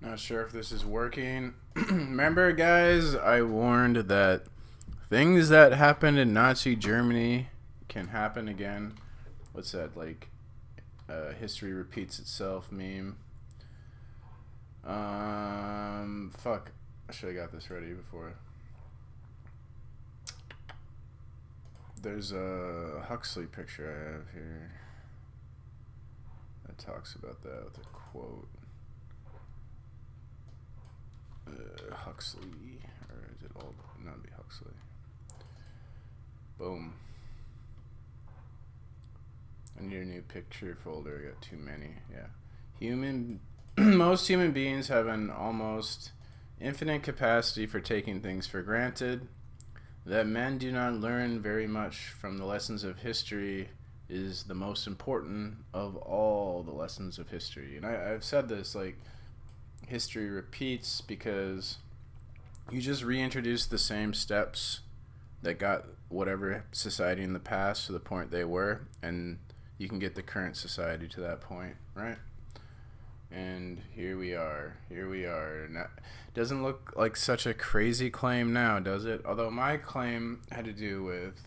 Not sure if this is working. Remember, guys, I warned that things that happened in Nazi Germany can happen again. What's that, like, history repeats itself meme? Fuck. I should have got this ready before. There's a Huxley picture I have here that talks about that with a quote. Huxley, or is it all? No, it'd be Huxley. Boom. I need a new picture folder. I got too many. Yeah. Most human beings have an almost infinite capacity for taking things for granted. That men do not learn very much from the lessons of history is the most important of all the lessons of history. And I've said this, like, history repeats because you just reintroduce the same steps that got whatever society in the past to the point they were, and you can get the current society to that point, right? And here we are. Now, doesn't look like such a crazy claim now, does it? Although my claim had to do with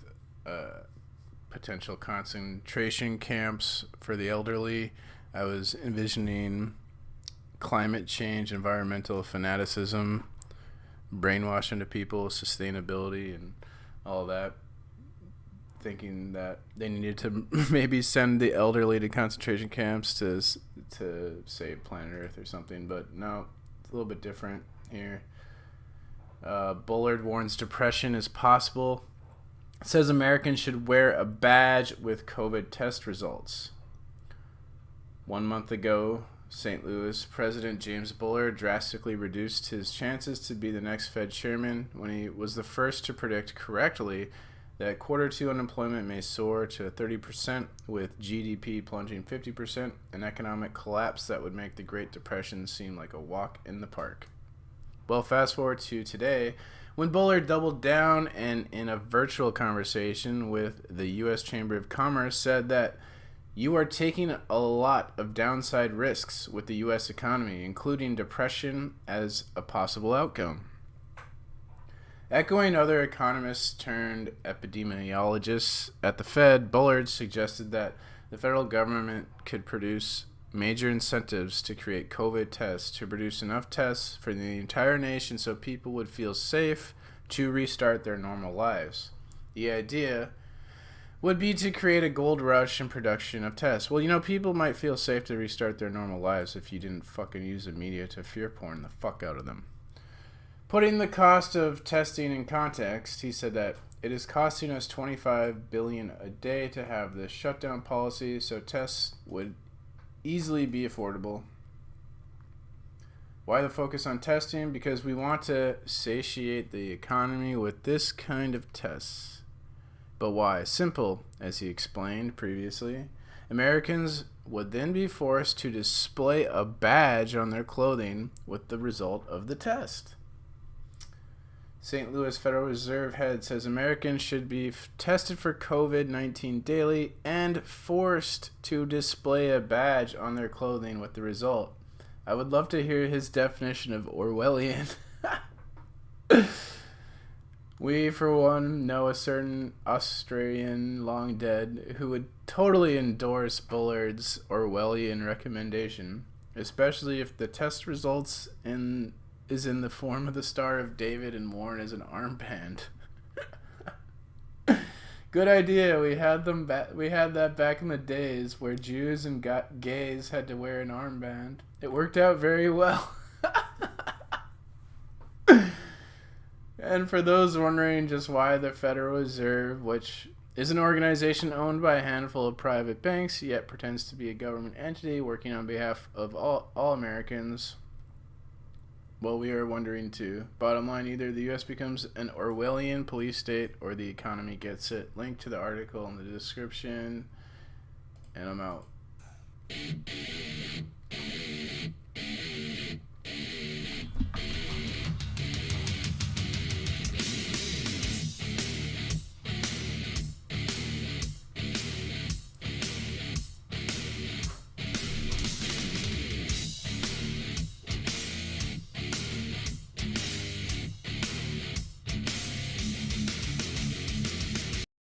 potential concentration camps for the elderly. I was envisioning climate change, environmental fanaticism, brainwashing to people, sustainability, and all that. Thinking that they needed to maybe send the elderly to concentration camps to save planet Earth or something, but no, it's a little bit different here. Bullard warns depression is possible. It says Americans should wear a badge with COVID test results. 1 month ago, St. Louis President James Bullard drastically reduced his chances to be the next Fed chairman when he was the first to predict correctly that Q2 unemployment may soar to 30%, with GDP plunging 50%, an economic collapse that would make the Great Depression seem like a walk in the park. Well, fast forward to today, when Bullard doubled down and in a virtual conversation with the U.S. Chamber of Commerce said that you are taking a lot of downside risks with the U.S. economy, including depression as a possible outcome. Echoing other economists turned epidemiologists at the Fed, Bullard suggested that the federal government could produce major incentives to create COVID tests, to produce enough tests for the entire nation so people would feel safe to restart their normal lives. The idea would be to create a gold rush in production of tests. Well, people might feel safe to restart their normal lives if you didn't fucking use the media to fear porn the fuck out of them. Putting the cost of testing in context, he said that it is costing us $25 billion a day to have this shutdown policy, so tests would easily be affordable. Why the focus on testing? Because we want to satiate the economy with this kind of tests. But why? Simple, as he explained previously. Americans would then be forced to display a badge on their clothing with the result of the test. St. Louis Federal Reserve head says Americans should be tested for COVID-19 daily and forced to display a badge on their clothing with the result. I would love to hear his definition of Orwellian. We, for one, know a certain Australian long dead who would totally endorse Bullard's Orwellian recommendation, especially if the test results is in the form of the Star of David and worn as an armband. Good idea. We had that back in the days where Jews and gays had to wear an armband. It worked out very well. And for those wondering just why the Federal Reserve, which is an organization owned by a handful of private banks, yet pretends to be a government entity working on behalf of all Americans, well, we are wondering too. Bottom line, either the U.S. becomes an Orwellian police state or the economy gets it. Link to the article in the description. And I'm out.